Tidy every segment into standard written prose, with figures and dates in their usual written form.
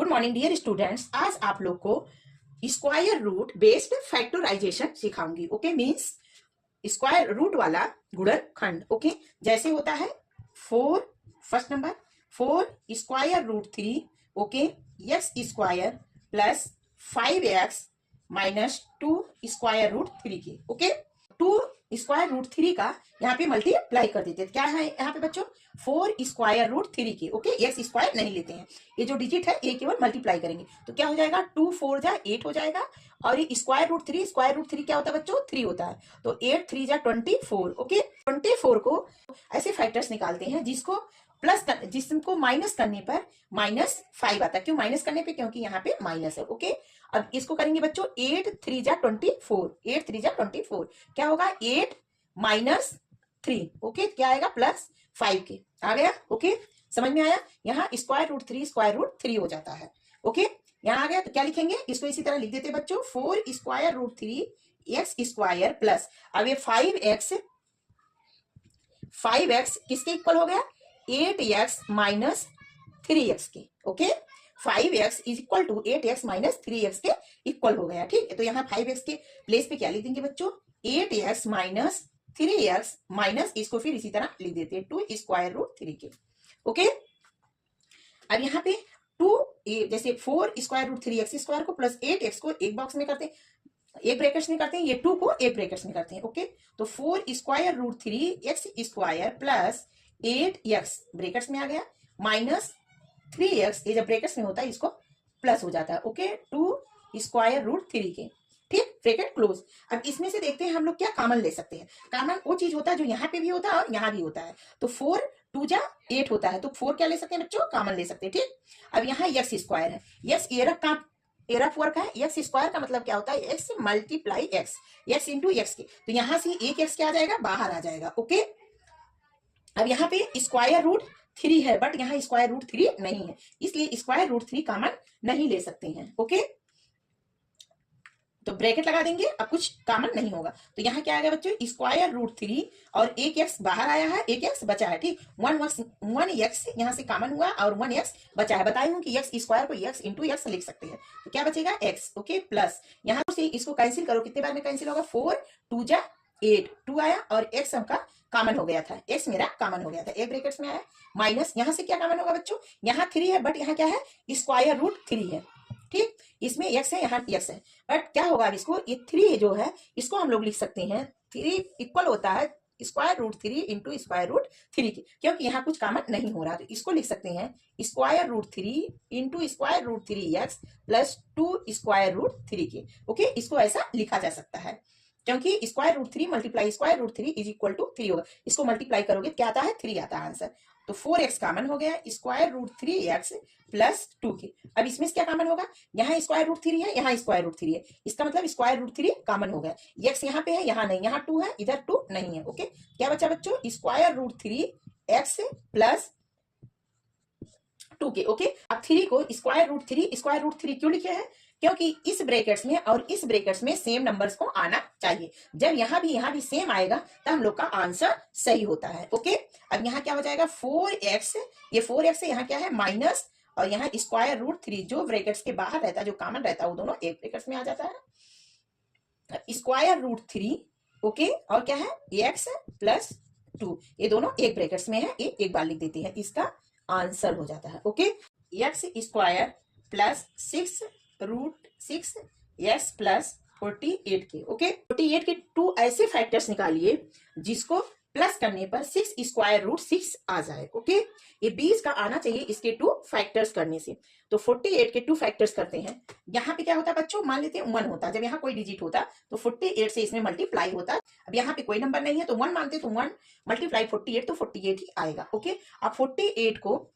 Good morning dear students. आज आप लोग को स्क्वायर रूट बेस्ड फैक्टराइजेशन सिखाऊंगी। ओके, मींस स्क्वायर रूट वाला गुणनखंड। ओके, जैसे होता है 4, first number 4 square root 3, okay, x square plus 5x minus 2 square root 3 के। ओके, 2 स्क्वायर रूट 3 का यहाँ पे मल्टीप्लाई कर देते हैं। क्या है यहाँ पे बच्चों? 4 स्क्वायर रूट 3 के। ओके, एक्स स्क्वायर नहीं लेते हैं, ये जो डिजिट है ये केवल मल्टीप्लाई करेंगे तो क्या हो जाएगा? 2 4 जा 8 हो जाएगा। और ये स्क्वायर रूट 3, स्क्वायर रूट 3 क्या होता है बच्चों? 3 होता है। तो 8 3 जा 24। ओके, 24 को ऐसे फैक्टर्स निकालते हैं जिसको जिसको माइनस करने पर -5 आता है। क्यों माइनस करने पे? क्योंकि यहाँ पे माइनस है। ओके, अब इसको करेंगे बच्चों 8 3 जा 24, 8 3 जा 24 क्या होगा? 8 माइनस 3। ओके, क्या आएगा? +5 के। आ गया? ओके, समझ में आया? यहाँ स्क्वायर रूट 3 स्क्वायर रूट 3 हो जाता है। ओके, यहाँ आ गया तो क्या लिखेंगे? इसको इसी तरह लिख देते बच्चों 4 square root 3 x square plus, अब ये 5x किसके इक्वल हो गया? 8x माइनस 3x के। Okay, 5x is equal to 8x minus 3x के इक्वल हो गया। ठीक है, तो यहाँ 5x के प्लेस पे क्या लिख देंगे बच्चों? 8x माइनस 3x माइनस इसको फिर इसी तरह लिख देते हैं 2 स्क्वायर रूट 3 के। ओके, अब यहाँ पे 2 जैसे 4 स्क्वायर रूट 3 एक्स स्क्वायर को प्लस 8x को एक बॉक्स में करते हैं, एक ब्रैकेट्स में करते हैं, ये 2 को एक ब्रैकेट्स में करते हैं। ओके, तो 4 square root 3 x square plus 8x brackets में आ गया माइनस 3x, ये जब ब्रैकेट्स में होता है इसको प्लस हो जाता है। ओके, 2 स्क्वायर रूट 3 के। ठीक, ब्रैकेट क्लोज। अब इसमें से देखते हैं हम लोग क्या कॉमन ले सकते हैं। कॉमन वो चीज होता है जो यहाँ पे भी होता है और यहाँ भी होता है। तो 4 2 जा 8 होता है, तो 4 क्या ले सकते हैं बच्चों? कॉमन ले सकते हैं। ठीक, अब यहाँ एक्स स्क्वायर है, यस एरफ वर्क है। एक्स स्क्वायर का मतलब क्या होता है? X multiply x, x into x के। तो यहाँ से एक एक्स क्या आ जाएगा? बाहर आ जाएगा। ओके, अब यहाँ पे स्क्वायर रूट 3 है बट यहाँ स्क्वायर रूट 3 नहीं है, इसलिए स्क्वायर रूट 3 कॉमन नहीं ले सकते हैं। ओके, तो ब्रैकेट लगा देंगे, अब कुछ कॉमन नहीं होगा। तो यहाँ क्या आएगा बच्चों? स्क्वायर रूट 3 और एक एक्स बाहर आया है, एक एक्स बचा है। ठीक, 1 एक्स यहाँ से कॉमन हुआ और 1 एक्स बचा है। बताई हूँ कि एक्स स्क्वायर को एक्स इंटू एक्स लिख सकते हैं। तो क्या बचेगा? एक्स। ओके, प्लस यहाँ से इसको कैंसिल करो, कितने बार में कैंसिल होगा? 4 2 जा 8, 2 आया और एक्स हमका कॉमन हो गया था, एक्स मेरा कॉमन हो गया था, एक ब्रैकेट्स में आया माइनस। यहाँ से क्या कॉमन होगा बच्चों? यहाँ 3 है बट यहाँ क्या है? स्क्वायर रूट 3 है। ठीक, इसमें x है, यहाँ x है, बट क्या होगा? अब इसको ये 3 जो है इसको हम लोग लिख सकते हैं 3 इक्वल होता है square root 3 into square root 3 के, क्योंकि यहाँ कुछ कॉमन नहीं हो रहा। तो इसको लिख सकते हैं square root 3 into square root 3x plus 2 square root 3 के। ओके, इसको ऐसा लिखा जा सकता है क्योंकि square root 3 multiply square root 3 is equal to 3 होगा। इसको मल्टीप्लाई करोगे क्या आता है? 3 आता है आंसर। तो 4x कॉमन हो गया, स्क्वायर रूट 3x प्लस 2 के। अब इसमें से क्या कॉमन होगा? यहाँ स्क्वायर रूट 3 है, यहाँ स्क्वायर रूट 3 है, इसका मतलब स्क्वायर रूट 3 कॉमन हो गया। x यहाँ पे है, यहाँ नहीं, यहाँ 2 है, इधर 2 नहीं है। ओके, क्या बचा बच्चों? स्क्वायर रूट 3x प्लस 2 के। ओके, अब 3 को स्क्वायर रूट 3 क्यों लिखे हैं? क्योंकि इस ब्रैकेट्स में और इस ब्रैकेट्स में सेम नंबर्स को आना चाहिए। जब यहाँ भी सेम आएगा तो हम लोग का आंसर सही होता है। ओके, अब यहाँ क्या हो जाएगा? 4x, ये 4x है, यहाँ क्या है? माइनस, और यहाँ स्क्वायर रूट 3 जो ब्रैकेट्स के बाहर रहता है, जो कॉमन रहता है, वो दोनों एक ब्रैकेट्स में आ जाता है। स्क्वायर रूट 3 ओके, और क्या है? x प्लस 2, ये दोनों एक ब्रैकेट्स में है, एक बार लिख देते हैं, इसका आंसर हो जाता है। Okay, x square plus 6 root 6 x plus 48 के। ओके, 48 के 2 ऐसे फैक्टर्स निकालिए जिसको प्लस करने पर 6 स्क्वायर रूट 6 आ जाए। ओके, ये 20 का आना चाहिए इसके 2 फैक्टर्स करने से। तो 48 के 2 फैक्टर्स करते हैं। यहाँ पे क्या होता है बच्चों? मान लेते हैं 1 होता, जब यहाँ कोई डिजिट होता तो 48 से इसमें मल्टीप्लाई होता। अब यहाँ पे कोई नंबर नहीं है तो 1 मानते, तो 1 मल्टीप्लाई 48 तो 48 ही आएगा। ओके, अब 48 को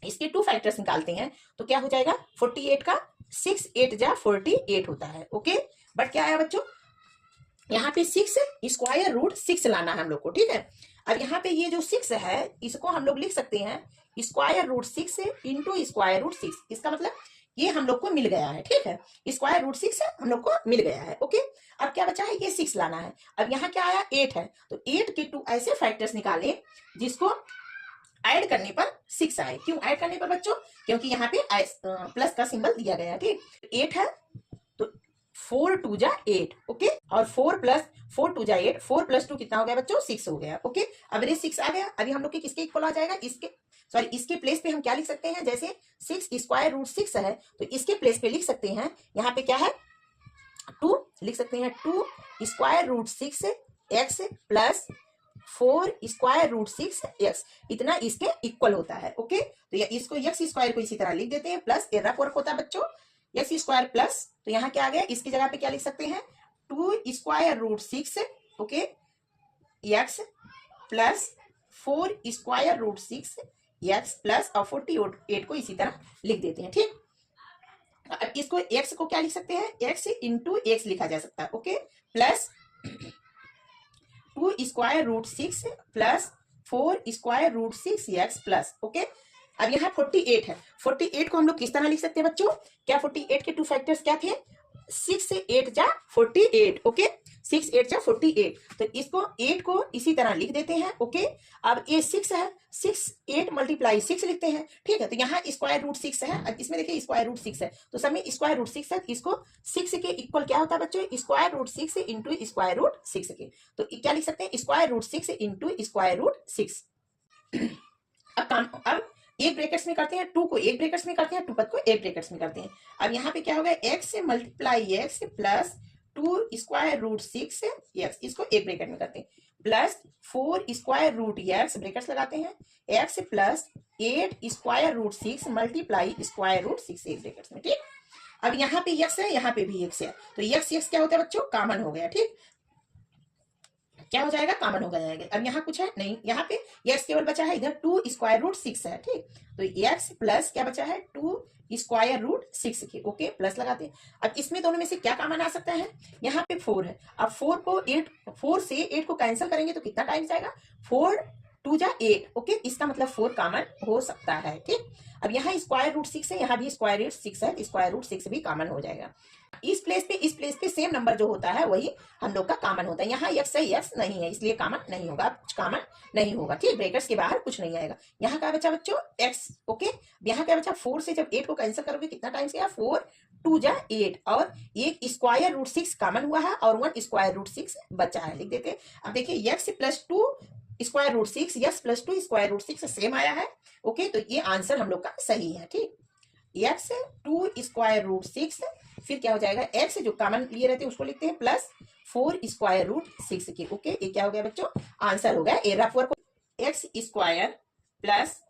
इसके 2 फैक्टर्स निकालते हैं तो क्या हो जाएगा? 48 का 6 8 जा 48 होता है। ओके, बट क्या आया बच्चों? यहाँ पे 6 स्क्वायर रूट 6 लाना है हम लोग को। ठीक है, अब यहाँ पे ये जो 6 है इसको हम लोग लिख सकते हैं square root 6 into square root 6। इसका मतलब ये हम लोग को मिल गया है। ठीक है, स्क्वायर रूट 6 हम लोग को मिल गया है। ओके, अब क्या बचा है? ये 6 लाना है। अब यहाँ क्या आया? 8 है, तो 8 के 2 ऐसे फैक्टर्स निकाले जिसको ऐड करने पर 6 आए। क्यों ऐड करने पर बच्चों? क्योंकि यहाँ पे प्लस का सिंबल दिया गया है, ठीक। 8 है तो 4 2 जा 8, ओके। और 4 2 जा 8, 4 + 2 कितना हो गया बच्चों? 6 हो गया, ओके। अब ये 6 आ गया। अभी हम लोग के किसके इक्वल आ जाएगा? इसके प्लेस पे हम क्या लिख सकते हैं? जैसे 6 √6 है तो इसके प्लेस पे लिख सकते हैं, यहाँ पे क्या है 2 लिख सकते हैं। 2 √6 x प्लस 4 √6 x, इतना इसके इक्वल होता है, ओके। तो इसको x² को इसी तरह लिख देते हैं, प्लस रफ वर्क होता है बच्चों x² प्लस, तो यहाँ क्या आ गया? इसकी जगह पे क्या लिख सकते हैं? 2 √6 okay x plus 4 √6 x plus और 48 को इसी तरह लिख देते हैं, ठीक। अब इसको x को क्या लिख सकते हैं? x इंटू x लिखा जा सकता है, okay. Plus 2 √6 plus 4 √6 x plus, okay. अब यहाँ 48 है। 48 को हम लोग किस तरह लिख सकते हैं बच्चों? क्या 48 के 2 फैक्टर्स क्या थे? 6 8 जा 48, ओके। 6 8 जा 48, तो इसको 8 को इसी तरह लिख देते हैं, ओके। अब ये 6 है, 6 8 × 6 लिखते हैं, ठीक है। तो यहाँ √6 है, अब इसमें देखिए √6 है, तो सब में √6 है। इसको 6 के इक्वल क्या होता है बच्चों? √6 इंटू √6 के, तो क्या लिख सकते हैं? √6 इंटू √6। अब एक ब्रैकेट्स में करते हैं, 2 को एक ब्रैकेट्स में करते हैं, 2 पद को एक ब्रैकेट्स में करते हैं। अब यहाँ पे क्या होगा? x से मल्टीप्लाई x प्लस 2 √6 x, इसको एक ब्रैकेट में करते हैं, प्लस 4 √x ब्रैकेट्स लगाते हैं, x प्लस 8 √6 मल्टीप्लाई √6 एक ब्रैकेट्स में, ठीक। अब यहाँ पे x है, यहाँ पे भी x है, तो x क्या होता है बच्चों? कॉमन हो गया, ठीक। क्या हो जाएगा? कॉमन हो जाएगा। अब यहाँ कुछ है नहीं, यहाँ पे x केवल बचा है, इधर 2 √6 है, ठीक। तो x प्लस क्या बचा है? 2 √6 के, ओके, प्लस लगाते हैं। अब इसमें दोनों में से क्या कॉमन आ सकता है? यहाँ पे 4 है। अब 4 से 8 को कैंसिल करेंगे तो कितना टाइम्स आएगा? 4 2 जा 8, ओके। इसका मतलब 4 कॉमन हो सकता है, ठीक। अब यहाँ √6 है, यहाँ भी √6 है, √6 भी कॉमन हो जाएगा। इस प्लेस पे सेम नंबर जो होता है वही हम लोग का कॉमन होता है। यहाँ x है, x नहीं है, इसलिए कॉमन नहीं होगा, कुछ कॉमन नहीं होगा, ठीक। ब्रैकेट्स के बाहर कुछ नहीं आएगा। यहाँ क्या बचा बच्चों? x, okay. यहाँ क्या बचा? 4 से जब 8 को कैंसिल करोगे कितना टाइम्स गया? 4 2 जा 8, और एक √6 कॉमन हुआ है और 1 √6 बचा है, लिख देते हैं। अब देखिए x plus 2 √6 x plus 2 √6 same आया है, ओके। तो ये आंसर हम लोग का सही है, ठीक। x 2 √6, फिर क्या हो जाएगा? x जो कॉमन लिए रहते हैं उसको लिखते हैं, प्लस 4 √6 के, ओके। ये क्या हो गया बच्चों? आंसर हो गया। ए rough work, x² plus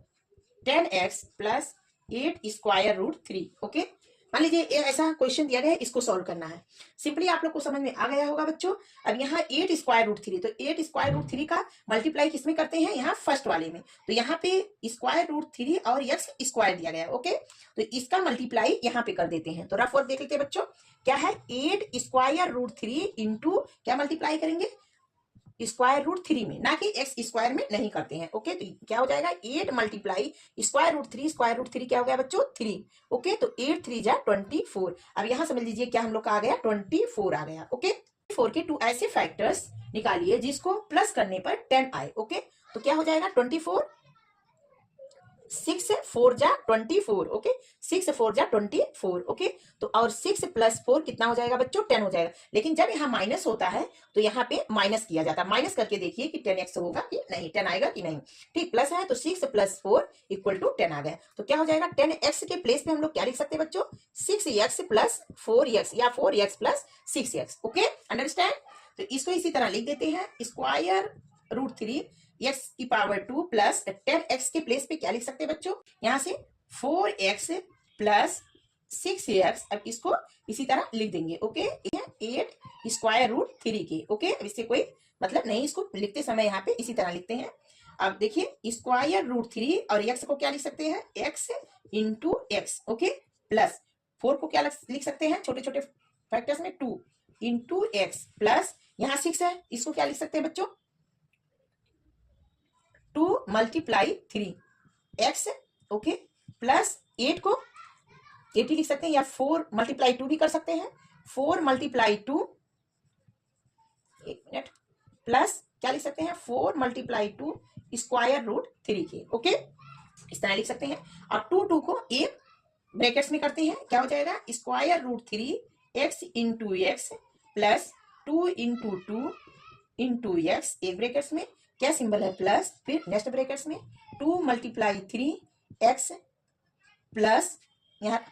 10x plus 8 √3, okay. मान लीजिए ऐसा क्वेश्चन दिया गया है, इसको सॉल्व करना है। सिंपली आप लोग को समझ में आ गया होगा बच्चों। अब यहाँ 8 √3, तो 8 √3 का मल्टीप्लाई किसमें करते हैं? यहाँ फर्स्ट वाले में। तो यहाँ पे √3 और x² दिया गया है, ओके। तो इसका मल्टीप्लाई यहाँ पे कर देते हैं। तो रफ वर्क देख लेते हैं बच्चों, क्या है? 8 √3 इंटू क्या मल्टीप्लाई करेंगे? √3 में, ना कि x² में नहीं करते हैं, ओके। तो क्या हो जाएगा? 8 मल्टीप्लाई √3 क्या हो गया बच्चों? 3, ओके। तो 8 3 जा 24। अब यहाँ समझ लीजिए क्या हम लोग का आ गया? 24 आ गया, ओके। 4 के 2 ऐसे फैक्टर्स निकालिए जिसको प्लस करने पर 10 आए, ओके। तो क्या हो जाएगा? 24, 6 4 जा 24, ओके। 6 4 जा 24, ओके। तो और 6 प्लस 4 कितना हो जाएगा बच्चों? 10 हो जाएगा। लेकिन जब यहाँ माइनस होता है तो यहाँ पे माइनस किया जाता है। माइनस करके देखिए कि 10x होगा कि नहीं, 10 आएगा कि नहीं, ठीक। प्लस है तो 6 + 4 = 10 आ गया। तो क्या हो जाएगा? 10x के प्लेस पे हम लोग क्या लिख सकते हैं बच्चों? 6x + 4x या 4x + 6x, ओके। अंडरस्टैंड? तो इसको इसी तरह लिख देते हैं, √3 x² प्लस 10x के प्लेस पे क्या लिख सकते हैं बच्चों? यहाँ से 4x प्लस 6x, अब इसको इसी तरह लिख देंगे, ओके। 8 √3 के, ओके। अब इससे कोई मतलब नहीं, इसको लिखते समय यहाँ पे इसी तरह लिखते हैं। अब देखिए √3 और x को क्या लिख सकते हैं? x into x, okay. Plus 4 को क्या लिख सकते हैं? छोटे छोटे फैक्टर्स में 2 इंटू x, प्लस यहाँ 6 है, इसको क्या लिख सकते हैं बच्चों? 2 × 3x, ओके। प्लस 8 को 8 ही लिख सकते हैं, या 4 × 2 भी कर सकते हैं। 4 × 2, एक मिनट, प्लस क्या लिख सकते हैं? 4 × 2 स्क्वायर रूट 3 के। ओके, इस तरह लिख सकते हैं। और 2 को एक ब्रैकेट्स में करते हैं, क्या हो जाएगा, square root 3 x into x plus 2 into 2 into x, एक ब्रैकेट्स में क्या सिंबल है, प्लस, फिर नेक्स्ट ब्रैकेट्स में 2 मल्टीप्लाई 3 एक्स प्लस यहाँ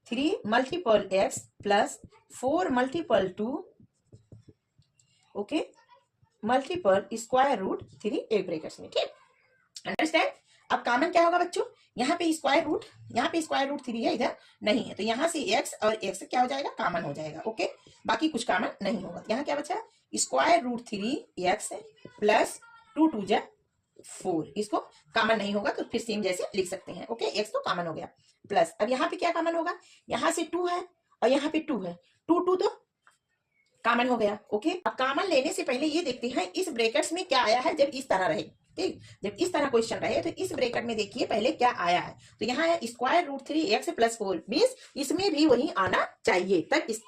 3 multiple x plus 4 multiple 2, okay, multiple square root 3 एक ब्रैकेट्स में। ठीक, अंडरस्टैंड। अब कॉमन क्या होगा बच्चों, यहाँ पे स्क्वायर रूट 3 है, इधर नहीं है, तो यहाँ से x और x क्या हो जाएगा, कॉमन हो जाएगा। ओके, बाकी कुछ कॉमन नहीं होगा। यहाँ क्या बचा, स्क्वायर रूट 3 एक्स प्लस 2 2 जा 4, इसको कॉमन नहीं होगा तो फिर सेम जैसे लिख सकते हैं। ओके, x तो कॉमन हो गया, प्लस अब यहाँ पे क्या कॉमन होगा, यहाँ से 2 है और यहाँ पे 2 है, 2 2 तो कॉमन हो गया। ओके, अब कॉमन लेने से पहले ये देखते हैं इस ब्रैकेट्स में क्या आया है जब इस तरह रहे। ठीक, जब इस तरह क्वेश्चन रहे तो इस ब्रैकेट में देखिए पहले क्या आया है, तो यहाँ है square root 3 x plus 4, means इसमें भी वही आना चाहिए, तब इस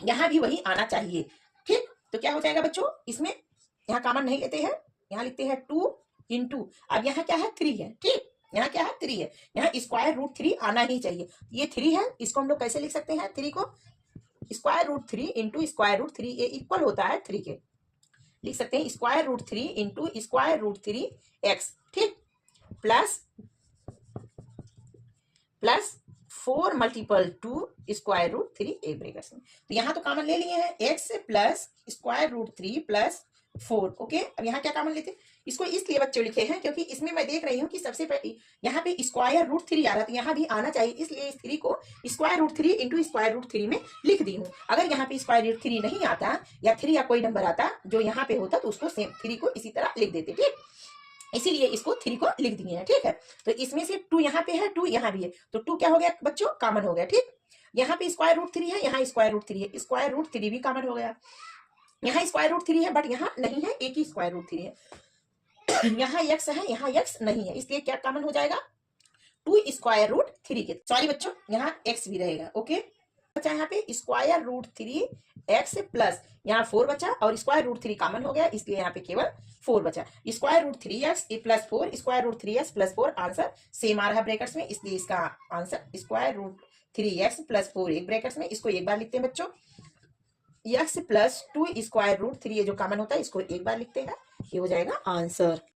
यहाँ भी वही आना चाहिए। ठीक, तो क्या हो जाएगा बच्चों, इसमें यहाँ कॉमन नहीं लेते हैं, यहाँ लिखते हैं 2 इंटू, अब यहाँ क्या है 3 है। ठीक, यहाँ क्या है 3 है, यहाँ स्क्वायर रूट 3 आना ही चाहिए, ये 3 है, इसको हम लोग कैसे लिख सकते हैं, 3 को square root 3 into square root 3, ये इक्वल होता है 3 के, लिख सकते हैं square root 3 into square root 3 x. ठीक, प्लस 4 मल्टीपल 2 स्क्वायर रूट 3 एक ब्रैकेट्स में, तो यहाँ तो कॉमन ले लिए हैं, x plus square root 3 plus 4। Okay, अब यहाँ क्या कॉमन लेते हैं, इसको इसलिए बच्चों लिखे हैं क्योंकि इसमें मैं देख रही हूँ कि सबसे पहले यहाँ पे स्क्वायर रूट 3 आ रहा है, तो यहाँ भी आना चाहिए, इसलिए इस 3 को square root 3 into square root 3 में लिख दी हूँ। अगर यहाँ पे स्क्वायर रूट 3 नहीं आता या 3 या कोई नंबर आता जो यहाँ पे होता तो उसको सेम 3 को इसी तरह लिख देते। ठीक, इसीलिए इसको 3 को लिख दिए हैं। ठीक है, तो इसमें से 2 यहाँ पे है, 2 यहाँ भी है, तो 2 क्या हो गया बच्चों, कॉमन हो गया। ठीक, यहाँ पे स्क्वायर रूट 3 है, यहाँ स्क्वायर रूट 3 है, स्क्वायर रूट 3 भी कॉमन हो गया, यहाँ स्क्वायर रूट 3 है बट यहाँ नहीं है, एक ही स्क्वायर रूट 3 है, यहाँ x है, यहाँ x नहीं है, इसलिए क्या कॉमन हो जाएगा, 2 स्क्वायर रूट 3 के, सॉरी बच्चों यहाँ x भी रहेगा। ओके, बचा यहाँ पे स्क्वायर रूट 3 एक्स प्लस यहाँ 4 बचा और स्क्वायर रूट 3 कॉमन हो गया, इसलिए यहाँ पे केवल 4 बचा, square root 3 x plus 4, square root 3 x plus 4, answer same आ रहा है ब्रैकेट्स में, इसलिए इसका answer square root 3 x plus 4 एक ब्रैकेट्स में, इसको एक बार लिखते हैं बच्चों, एक्स प्लस 2 स्क्वायर रूट 3 ये जो कॉमन होता है इसको एक बार लिखते हैं, ये हो जाएगा आंसर।